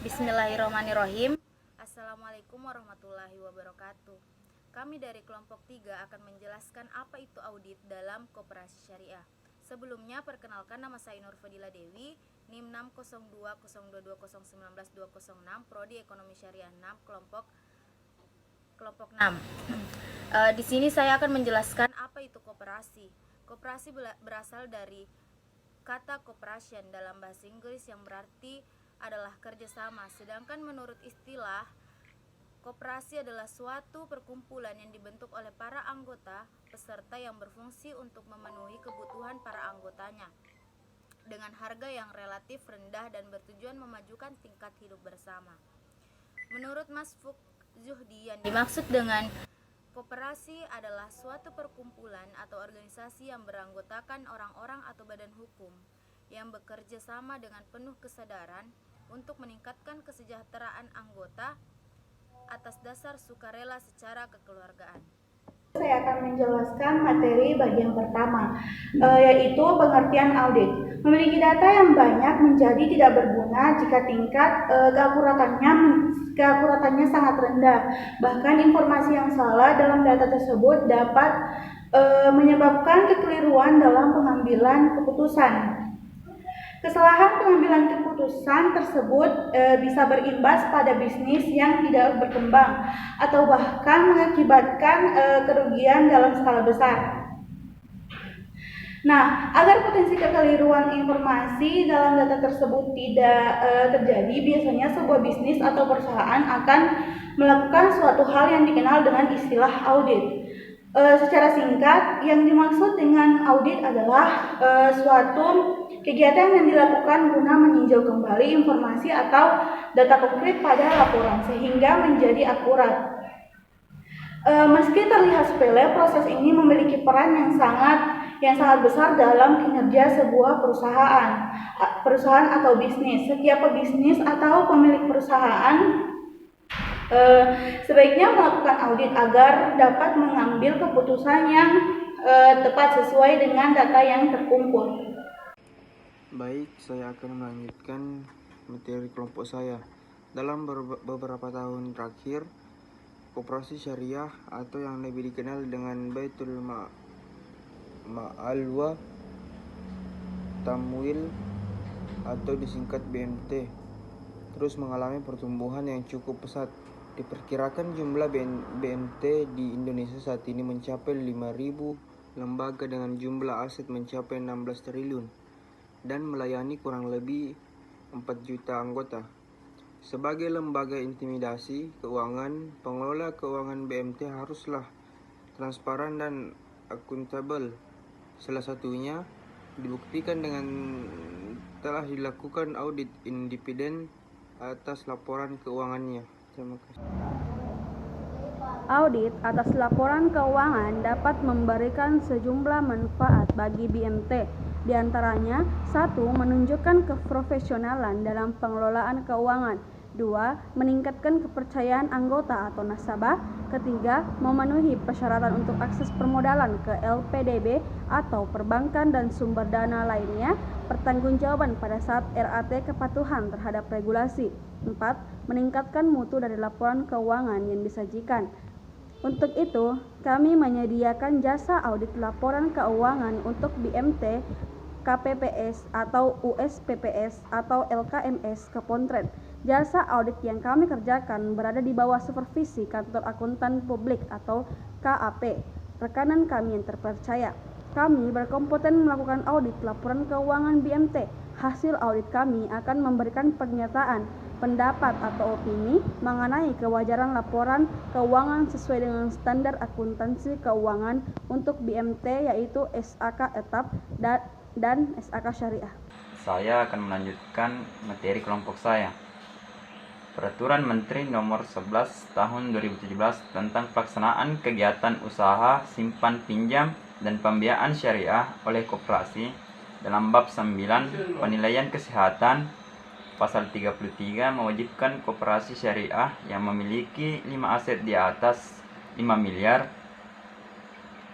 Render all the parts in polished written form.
Bismillahirrahmanirrahim. Assalamualaikum warahmatullahi wabarakatuh. Kami dari kelompok 3 akan menjelaskan apa itu audit dalam koperasi syariah. Sebelumnya perkenalkan, nama saya Nur Fadila Dewi, NIM 602022019-206, Prodi Ekonomi Syariah 6, kelompok 6. Di sini saya akan menjelaskan apa itu koperasi. Koperasi berasal dari kata cooperation dalam bahasa Inggris yang berarti adalah kerjasama. Sedangkan menurut istilah, koperasi adalah suatu perkumpulan yang dibentuk oleh para anggota peserta yang berfungsi untuk memenuhi kebutuhan para anggotanya dengan harga yang relatif rendah dan bertujuan memajukan tingkat hidup bersama. Menurut Mas Fuk Zuhdi, yang dimaksud dengan koperasi adalah suatu perkumpulan atau organisasi yang beranggotakan orang-orang atau badan hukum yang bekerja sama dengan penuh kesadaran untuk meningkatkan kesejahteraan anggota atas dasar sukarela secara kekeluargaan. Saya akan menjelaskan materi bagian pertama, yaitu pengertian audit. Memiliki data yang banyak menjadi tidak berguna jika tingkat keakuratannya sangat rendah. Bahkan informasi yang salah dalam data tersebut dapat menyebabkan kekeliruan dalam pengambilan keputusan. Kesalahan pengambilan keputusan tersebut bisa berimbas pada bisnis yang tidak berkembang atau bahkan mengakibatkan kerugian dalam skala besar. Nah, agar potensi kekeliruan informasi dalam data tersebut tidak terjadi, biasanya sebuah bisnis atau perusahaan akan melakukan suatu hal yang dikenal dengan istilah audit. Secara singkat, yang dimaksud dengan audit adalah suatu kegiatan yang dilakukan guna meninjau kembali informasi atau data konkret pada laporan sehingga menjadi akurat. Meski terlihat sepele, proses ini memiliki peran yang sangat besar dalam kinerja sebuah perusahaan atau bisnis. Setiap pebisnis atau pemilik perusahaan sebaiknya melakukan audit agar dapat mengambil keputusan yang tepat sesuai dengan data yang terkumpul. Baik, saya akan melanjutkan materi kelompok saya. Dalam beberapa tahun terakhir, koperasi syariah atau yang lebih dikenal dengan Baitul Ma'alwa Tamwil atau disingkat BMT terus mengalami pertumbuhan yang cukup pesat. Diperkirakan jumlah BMT di Indonesia saat ini mencapai 5.000 lembaga dengan jumlah aset mencapai 16 triliun dan melayani kurang lebih 4 juta anggota. Sebagai lembaga intimidasi keuangan, pengelola keuangan BMT haruslah transparan dan akuntabel. Salah satunya dibuktikan dengan telah dilakukan audit independen atas laporan keuangannya. Terima kasih. Audit atas laporan keuangan dapat memberikan sejumlah manfaat bagi BMT. Di antaranya, 1. Menunjukkan keprofesionalan dalam pengelolaan keuangan. 2. Meningkatkan kepercayaan anggota atau nasabah. 3. Memenuhi persyaratan untuk akses permodalan ke LPDB atau perbankan dan sumber dana lainnya. Pertanggungjawaban pada saat RAT kepatuhan terhadap regulasi. 4. Meningkatkan mutu dari laporan keuangan yang disajikan. Untuk itu, kami menyediakan jasa audit laporan keuangan untuk BMT, KPPS atau USPPS atau LKMS Kepontren. Jasa audit yang kami kerjakan berada di bawah supervisi Kantor Akuntan Publik atau KAP, rekanan kami yang terpercaya. Kami berkompeten melakukan audit laporan keuangan BMT. Hasil audit kami akan memberikan pernyataan, pendapat atau opini mengenai kewajaran laporan keuangan sesuai dengan standar akuntansi keuangan untuk BMT, yaitu SAK Etap dan SAK Syariah. Saya akan melanjutkan materi kelompok saya. Peraturan Menteri Nomor 11 Tahun 2017 tentang pelaksanaan kegiatan usaha simpan pinjam dan pembiayaan syariah oleh koperasi dalam bab 9 penilaian kesehatan pasal 33 mewajibkan koperasi syariah yang memiliki 5 aset di atas 5 miliar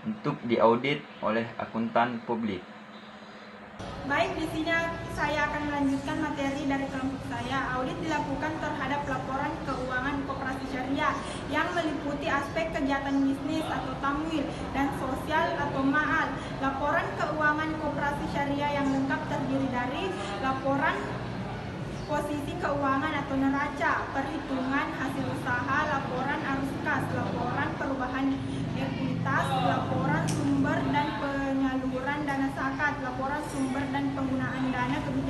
untuk diaudit oleh akuntan publik. Baik, di sini saya akan melanjutkan materi dari kelompok saya. Audit dilakukan terhadap laporan keuangan koperasi syariah yang meliputi aspek kegiatan bisnis atau tamwil dan sosial atau ma'al. Laporan keuangan koperasi syariah yang lengkap terdiri dari laporan posisi keuangan atau neraca, perhitungan hasil usaha, laporan arus kas, laporan perubahan ekuitas, laporan sumber dan penyaluran dana zakat, laporan sumber dan penggunaan dana kebijakan